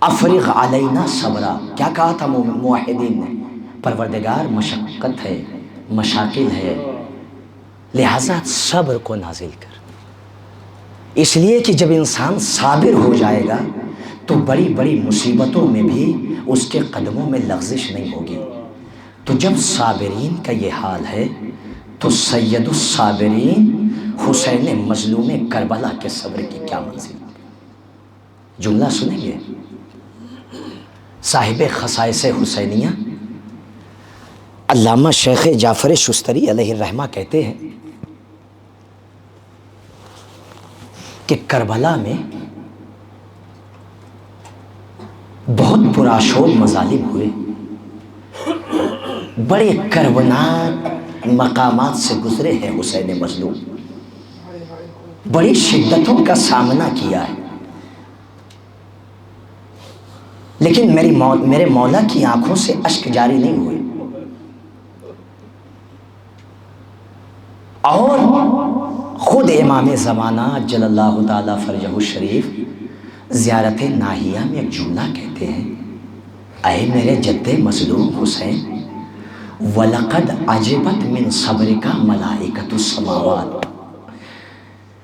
افرغ علینا صبرا، کیا کہا تھا موحدین نے؟ پروردگار مشقت ہے، مشاکل ہے، لہذا صبر کو نازل کر، اس لیے کہ جب انسان صابر ہو جائے گا تو بڑی بڑی مصیبتوں میں بھی اس کے قدموں میں لغزش نہیں ہوگی۔ تو جب صابرین کا یہ حال ہے تو سید الصابرین حسین مظلوم کربلا کے صبر کی کیا منزل؟ جملہ سنیں گے؟ صاحب خصائص حسینیہ علامہ شیخ جعفر شستری علیہ الرحمہ کہتے ہیں کہ کربلا میں بہت پرآشوب مظالم ہوئے، بڑے کربناک مقامات سے گزرے ہیں حسین مظلوم، بڑی شدتوں کا سامنا کیا ہے، لیکن میرے مولا کی آنکھوں سے اشک جاری نہیں ہوئے، اور خود امام زمانہ جل اللہ تعالیٰ فرجہ الشریف زیارت ناہیہ میں ایک جملہ کہتے ہیں، اے میرے جد مظلوم حسین، وَلَقَدْ عَجِبَتْ مِنْ صَبْرِكَ مَلَائِكَةُ السَّمَاوَاتِ،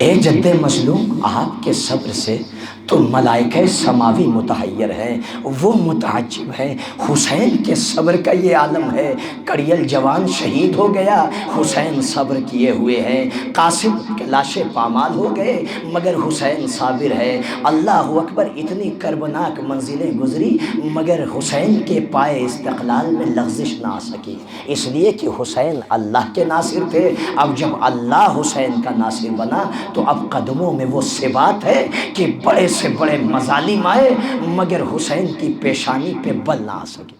اے جد مظلوم آپ کے صبر سے تو ملائکہ سماوی متحیر ہیں، وہ متعجب ہیں، حسین کے صبر کا یہ عالم ہے، کڑیل جوان شہید ہو گیا، حسین صبر کیے ہوئے ہیں، قاسم کے لاشیں پامال ہو گئے مگر حسین صابر ہے، اللہ اکبر، اتنی کربناک منزلیں گزری مگر حسین کے پائے استقلال میں لغزش نہ آ سکی، اس لیے کہ حسین اللہ کے ناصر تھے، اب جب اللہ حسین کا ناصر بنا تو اب قدموں میں وہ ثبات ہے کہ بڑے سے بڑے مظالم آئے مگر حسین کی پیشانی پہ بل نہ آ سکے۔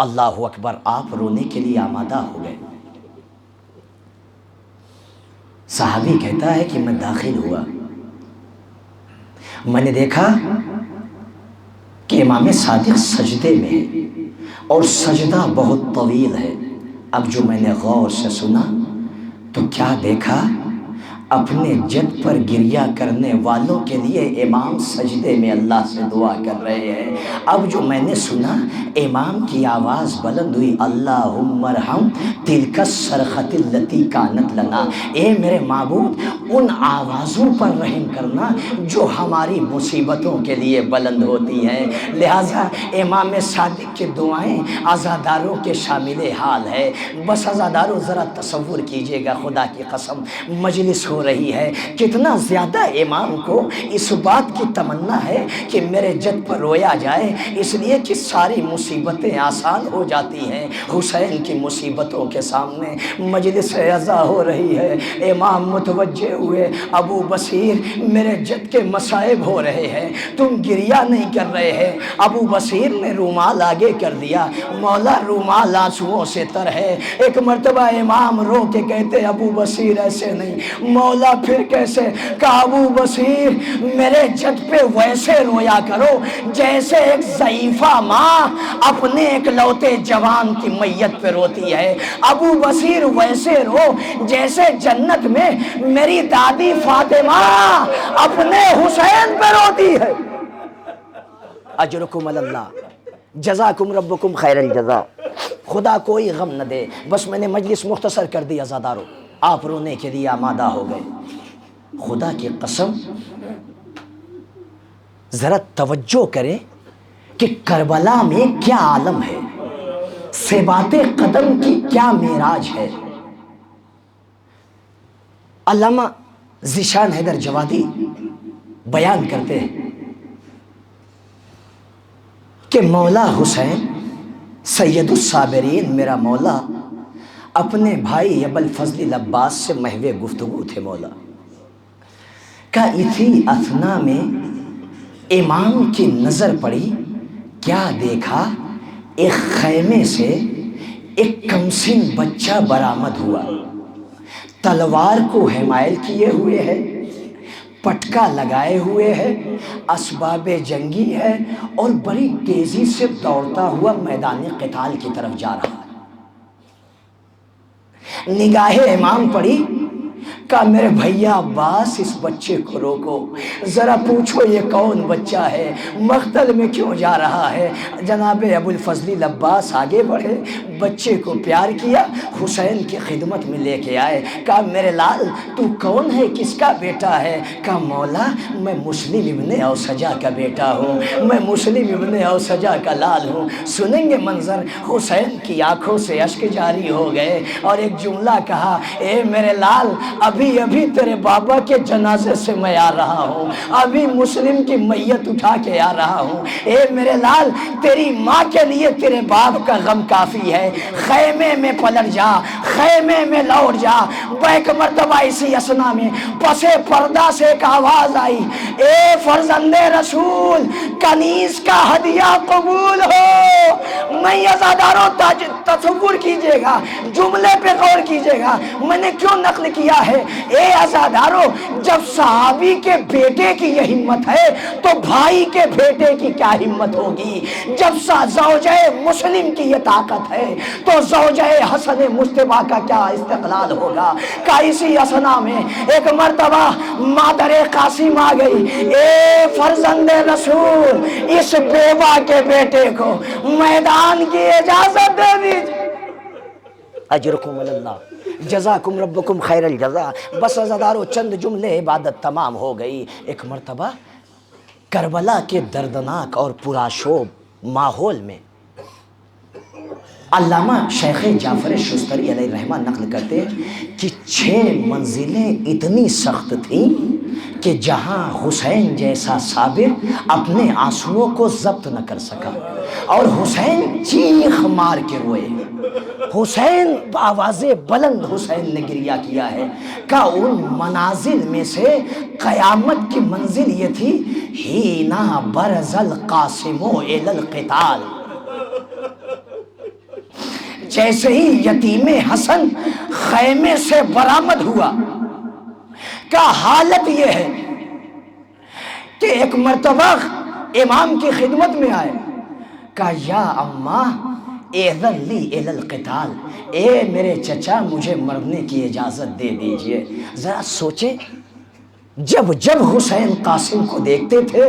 اللہ اکبر، آپ رونے کے لیے آمادہ ہو گئے۔ صحابی کہتا ہے کہ میں داخل ہوا، میں نے دیکھا کہ امام صادق سجدے میں ہے اور سجدہ بہت طویل ہے۔ اب جو میں نے غور سے سنا تو کیا دیکھا، اپنے جد پر گریہ کرنے والوں کے لیے امام سجدے میں اللہ سے دعا کر رہے ہیں۔ اب جو میں نے سنا، امام کی آواز بلند ہوئی، اللہم ارحم تلک الصرخۃ التی کانت لنا، اے میرے معبود ان آوازوں پر رحم کرنا جو ہماری مصیبتوں کے لیے بلند ہوتی ہیں۔ لہٰذا امام صادق کی دعائیں عزاداروں کے شامل حال ہے۔ بس عزاداروں ذرا تصور کیجئے گا، خدا کی قسم مجلس ہو رہی ہے، کتنا زیادہ امام کو اس بات کی تمنا ہے کہ میرے جد پر رویا جائے، اس لیے کہ ساری مصیبتیں آسان ہو جاتی ہیں حسین کی مصیبتوں کے سامنے۔ مجلس عزا ہو رہی ہے، امام متوجہ ہوئے، ابو بصیر میرے جد کے مصائب ہو رہے ہیں، تم گریہ نہیں کر رہے ہیں۔ ابو بصیر نے رومال آگے کر دیا، مولا رومال آنسوؤں سے تر ہے۔ ایک مرتبہ امام رو کے کہتے ابو بصیر ایسے نہیں، مولا پھر کیسے؟ کہا ابو بصیر میرے جد پہ ویسے رویا کرو جیسے ایک ضعیفہ ماں اپنے ایک لوتے جوان کی میت پہ روتی ہے، ابو بصیر ویسے رو جیسے جنت میں میری دادی فاطمہ اپنے حسین پہ روتی ہے۔ اجرکم اللہ، جزاکم ربکم خیر الجزا، خدا کوئی غم نہ دے۔ بس میں نے مجلس مختصر کر دی عزاداروں، آپ رونے کے لیے آمادہ ہو گئے۔ خدا کی قسم ذرا توجہ کریں کہ کربلا میں کیا عالم ہے، ثبات قدم کی کیا معراج ہے۔ علامہ ذیشان حیدر جوادی بیان کرتے ہیں کہ مولا حسین سید الصابرین میرا مولا اپنے بھائی ابوالفضل العباس سے محو گفتگو تھے مولا کا، اسی اثنا میں امام کی نظر پڑی، کیا دیکھا، ایک خیمے سے ایک کمسن بچہ برآمد ہوا، تلوار کو حمائل کیے ہوئے ہے، پٹکا لگائے ہوئے ہے، اسباب جنگی ہے اور بڑی تیزی سے دوڑتا ہوا میدان قتال کی طرف جا رہا ہے۔ نگاہ امام پڑی، کہا میرے بھیا عباس اس بچے کو روکو، ذرا پوچھو یہ کون بچہ ہے، مقتل میں کیوں جا رہا ہے۔ جناب ابوالفضل العباس آگے بڑھے، بچے کو پیار کیا، حسین کی خدمت میں لے کے آئے، کہا میرے لال تو کون ہے، کس کا بیٹا ہے؟ کہا مولا میں مسلم ابن اوسجا کا بیٹا ہوں، میں مسلم ابن اوسجا کا لال ہوں۔ سنیں گے منظر، حسین کی آنکھوں سے اشک جاری ہو گئے اور ایک جملہ کہا، اے میرے لال ابھی ابھی ابھی تیرے بابا کے جنازے سے میں آ رہا ہوں، ابھی مسلم کی میت اٹھا کے آ رہا ہوں۔ اے میرے لال، تیری ماں کے لیے تیرے باپ کا غم کافی ہے، خیمے میں پلٹ جا، خیمے میں لوٹ جا۔ بیک مرتبہ اسی اسنا میں پسے پردہ سے ایک آواز آئی، اے فرزند رسول، کنیز کا ہدیہ قبول ہو۔ میں عزاداروں تصور کیجئے گا، جملے پہ غور کیجئے گا، میں نے کیوں نقل کیا ہے؟ اے عزاداروں، جب صحابی کے بیٹے کی یہ ہمت ہے تو بھائی کے بیٹے کی کیا ہمت ہوگی؟ جب زوجہ مسلم کی یہ طاقت ہے تو زوجہ حسن مجتبیٰ کا کیا استقلال ہوگا؟ کہ اسی اسنا میں ایک مرتبہ مادر قاسم آ گئی، اے فرزند رسول، اس بیوہ کے بیٹے کو میدان کی اجازت دے دیجئے۔ اجرکم اللہ، جزاکم ربکم خیر الجزا۔ بس عزادارو، چند جملے عبادت تمام ہو گئی۔ ایک مرتبہ کربلا کے دردناک اور پرآشوب ماحول میں علامہ شیخ جعفر شستری علیہ الرحمہ نقل کرتے ہیں کہ 6 منزلیں اتنی سخت تھیں کہ جہاں حسین جیسا صابر اپنے آنسوؤں کو ضبط نہ کر سکا، اور حسین چیخ مار کے روئے۔ حسین بآواز بلند حسین نے گریہ کیا ہے کہ ان منازل میں سے قیامت کی منزل یہ تھی، ہینا برز القاسم الی القتال۔ جیسے ہی یتیم حسن خیمے سے برآمد ہوا کا حالت یہ ہے کہ ایک مرتبہ امام کی خدمت میں آئے، کہا یا اماں اذن لی الی القتال، اے میرے چچا مجھے مرنے کی اجازت دے دیجئے۔ ذرا سوچیں، جب جب حسین قاسم کو دیکھتے تھے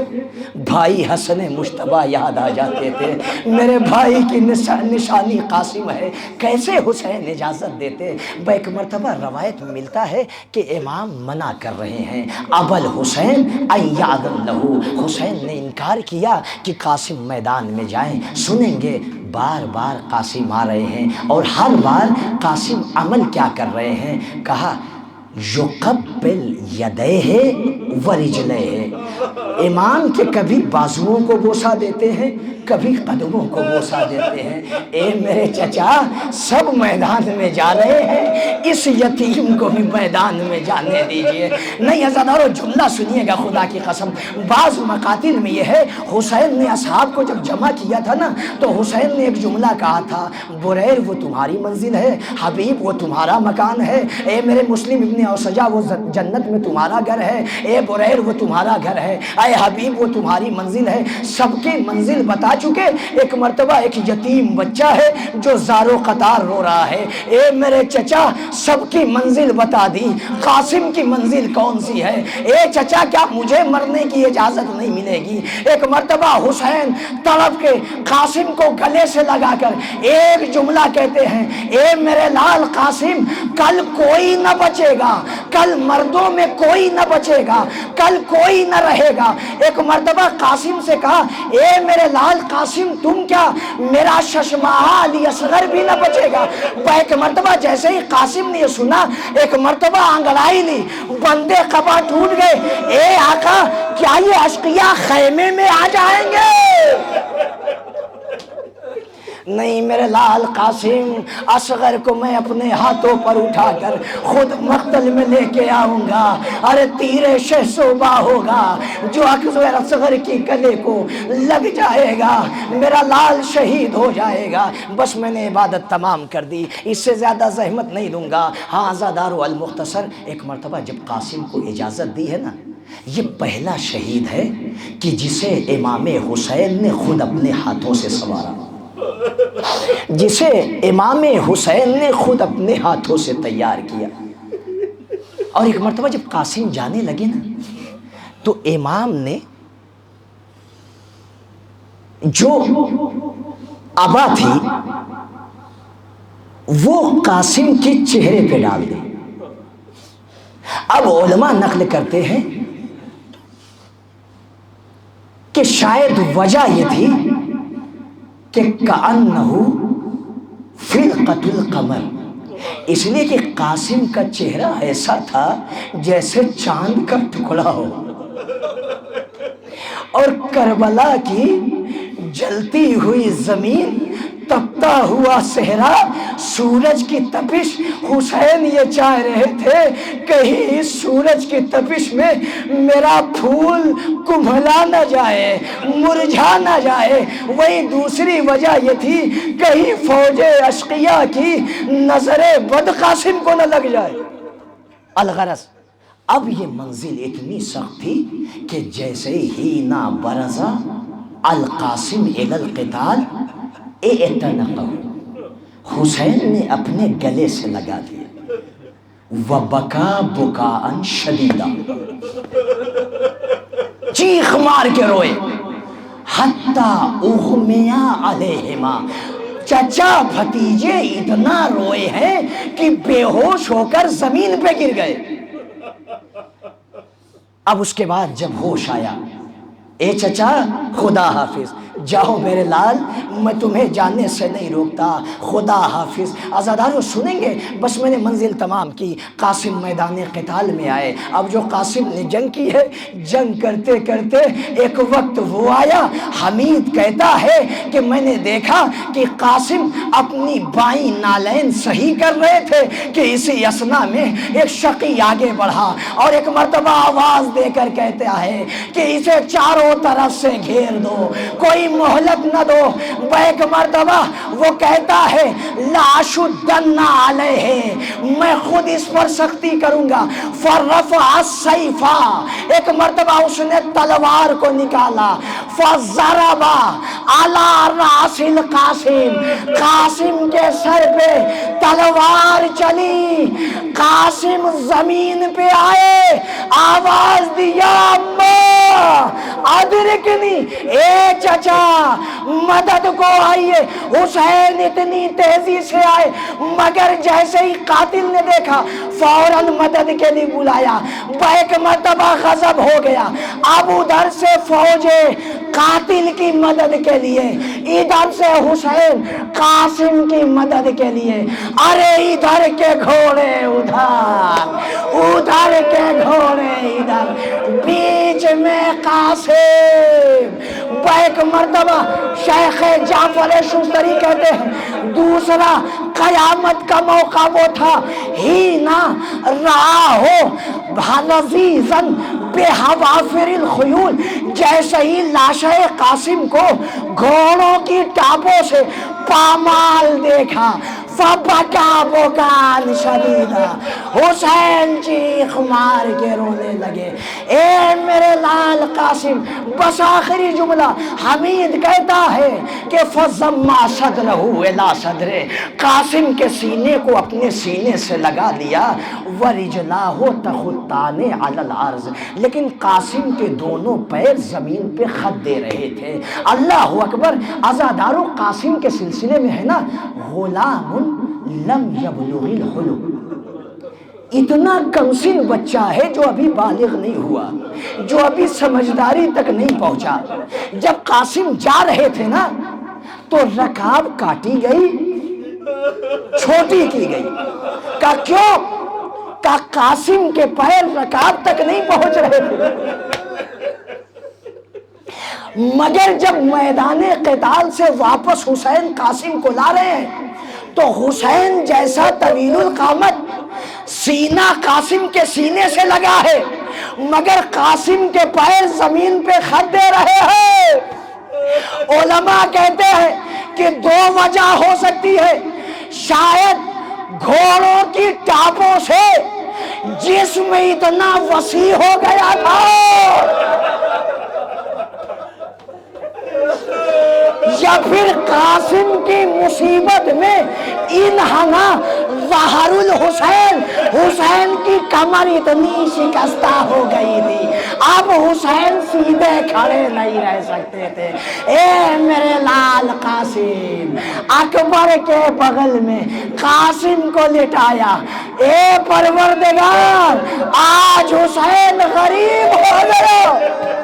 بھائی حسن مجتبیٰ یاد آ جاتے تھے، میرے بھائی کی نشانی قاسم ہے، کیسے حسین اجازت دیتے؟ ایک مرتبہ روایت میں ملتا ہے کہ امام منع کر رہے ہیں، ابل حسین ان یأذن لہ، حسین نے انکار کیا کہ قاسم میدان میں جائیں، سنیں گے۔ بار بار قاسم آ رہے ہیں اور ہر بار قاسم عمل کیا کر رہے ہیں؟ کہا یقبل یدیہ ورجلیہ، امام کے کبھی بازوؤں کو بوسہ دیتے ہیں، کبھی قدموں کو بوسہ دیتے ہیں۔ اے میرے چچا، سب میدان میں جا رہے ہیں، اس یتیم کو بھی میدان میں جانے دیجئے۔ نہیں عزادارو، جملہ سنیے گا خدا کی قسم، بعض مقاتل میں یہ ہے، حسین نے اصحاب کو جب جمع کیا تھا نا تو حسین نے ایک جملہ کہا تھا، بریر وہ تمہاری منزل ہے، حبیب وہ تمہارا مکان ہے، اے میرے مسلم ابن اوسجا وہ جنت میں تمہارا گھر ہے، اے بریر وہ تمہارا گھر ہے، اے حبیب وہ تمہاری منزل ہے۔ سب کی منزل بتا چکے، ایک مرتبہ ایک یتیم بچہ ہے جو زارو قطار رو رہا ہے، اے میرے چچا سب کی منزل بتا دی، قاسم کی منزل کون سی ہے؟ اے چچا کیا مجھے مرنے کی اجازت نہیں ملے گی؟ ایک مرتبہ حسین تڑپ کے قاسم کو گلے سے لگا کر ایک جملہ کہتے ہیں، اے میرے لال قاسم، کل کوئی نہ بچے گا، کل مردوں میں کوئی نہ بچے گا، کل کوئی نہ رہے گا۔ ایک مرتبہ قاسم سے کہا، اے میرے لال قاسم، تم کیا میرا ششماہا علی اصغر بھی نہ بچے گا؟ ایک مرتبہ جیسے ہی قاسم نے یہ سنا، ایک مرتبہ انگڑائی لی، بندے قبا ٹوٹ گئے، اے آقا کیا یہ اشقیاء خیمے میں آ جائیں گے؟ نہیں میرے لال قاسم، اصغر کو میں اپنے ہاتھوں پر اٹھا کر خود مقتل میں لے کے آؤں گا، ارے تیرے شہسوبا ہوگا جو اصغر کی گلے کو لگ جائے گا، میرا لال شہید ہو جائے گا۔ بس میں نے عبادت تمام کر دی، اس سے زیادہ زحمت نہیں دوں گا۔ ہاں عزادارو المختصر، ایک مرتبہ جب قاسم کو اجازت دی ہے نا، یہ پہلا شہید ہے کہ جسے امام حسین نے خود اپنے ہاتھوں سے سنوارا، جسے امام حسین نے خود اپنے ہاتھوں سے تیار کیا۔ اور ایک مرتبہ جب قاسم جانے لگے نا تو امام نے جو عبا تھی وہ قاسم کے چہرے پہ ڈال دی۔ اب علماء نقل کرتے ہیں کہ شاید وجہ یہ تھی کہ کأنہ فرقۃ القمر، اس لیے کہ قاسم کا چہرہ ایسا تھا جیسے چاند کا ٹکڑا ہو، اور کربلا کی جلتی ہوئی زمین، تپتا ہوا صحرا، سورج کی تپش۔ حسین یہ چاہ رہے تھے کہیں اس سورج کی تپش میں میرا پھول کمھلا نہ جائے، مرجھا نہ جائے۔ وہی دوسری وجہ یہ تھی کہیں فوج اشقیاء کی نظر بد قاسم کو نہ لگ جائے۔ الغرض اب یہ منزل اتنی سخت تھی کہ جیسے ہی نہ برزا القاسم الی القتال اعتنقہ، حسین نے اپنے گلے سے لگا دیا، وبکا بکاء شدیدا، چیخ مار کے روئے، حتی اغمیا علیہما، چچا بھتیجے اتنا روئے ہیں کہ بے ہوش ہو کر زمین پہ گر گئے۔ اب اس کے بعد جب ہوش آیا، اے چچا خدا حافظ، جاؤ میرے لال، میں تمہیں جانے سے نہیں روکتا، خدا حافظ۔ عزادارو سنیں گے، بس میں نے منزل تمام کی، قاسم میدان قتال میں آئے۔ اب جو قاسم نے جنگ کی ہے، جنگ کرتے کرتے ایک وقت وہ آیا، حمید کہتا ہے کہ میں نے دیکھا کہ قاسم اپنی بائیں نالین صحیح کر رہے تھے کہ اسی اسنا میں ایک شقی آگے بڑھا اور ایک مرتبہ آواز دے کر کہتا ہے کہ اسے چاروں طرف سے گھیر دو، کوئی مہلت نہ دو۔ ایک مرتبہ وہ کہتا ہے لاشدن علیہ، میں خود اس پر سختی کروں گا، فرفع السیف، ایک مرتبہ اس نے تلوار کو نکالا، فضرب علی راس القاسم، قاسم کے سر پہ تلوار چلی، قاسم زمین پہ آئے، آواز دیا ادرکنی، اے چچا مدد کو آئیے۔ حسین اتنی تیزی سے آئے مگر جیسے ہی قاتل نے دیکھا فوراً مدد کے لیے بلایا، ایک مرتبہ غضب ہو گیا۔ اب ادھر سے فوج قاتل کی مدد کے لیے، ادھر سے حسین قاسم کی مدد کے لیے، ارے ادھر کے گھوڑے ادھر، ادھر کے گھوڑے ادھر، بیچ میں قاسم۔ ایک مرتبہ شیخ جعفر شستری کہتے ہیں دوسرا قیامت کا موقع وہ تھا، ہی نہ رہا ہو لذیذاً بحوافر الخیول، جیسے ہی لاشِ قاسم کو گھوڑوں کی ٹاپوں سے پامال دیکھا، فبکا بکان شدیدا، حسین چیخ مار کے رونے لگے، اے میرے لال قاسم۔ بس آخری جملہ حمید کہتا ہے کہ فضما صدرہ الی صدرہ، قاسم کے سینے کو اپنے سینے سے لگا لیا، ورجلاہ تخطان علی الارض، لیکن قاسم کے دونوں پیر زمین پہ خط دے رہے تھے۔ اللہ اکبر۔ عزادارو قاسم کے سلسلے میں ہے نا، غلام لم یبلغ الحلم، اتنا کم سن بچہ ہے جو ابھی بالغ نہیں ہوا، جو ابھی سمجھداری تک نہیں پہنچا۔ جب قاسم جا رہے تھے نا تو رکاب کاٹی گئی، چھوٹی کی گئی۔ کہا کیوں؟ کہا قاسم کے پیر رکاب تک نہیں پہنچ رہے تھے۔ مگر جب میدان قتال سے واپس حسین قاسم کو لا رہے ہیں تو حسین جیسا طویل القامت سینہ قاسم کے سینے سے لگا ہے مگر قاسم کے پیر زمین پہ خط دے رہے ہیں۔ علماء کہتے ہیں کہ دو وجہ ہو سکتی ہے، شاید گھوڑوں کی ٹاپوں سے جسم اتنا وسیع ہو گیا تھا یا پھر قاسم کی مصیبت میں انہنا ظہر الحسین، حسین کی کمر اتنی شکستہ ہو گئی تھی، اب حسین سیدھے کھڑے نہیں رہ سکتے تھے۔ اے میرے لال قاسم، اکبر کے بغل میں قاسم کو لٹایا، اے پروردگار آج حسین غریب ہو گیا۔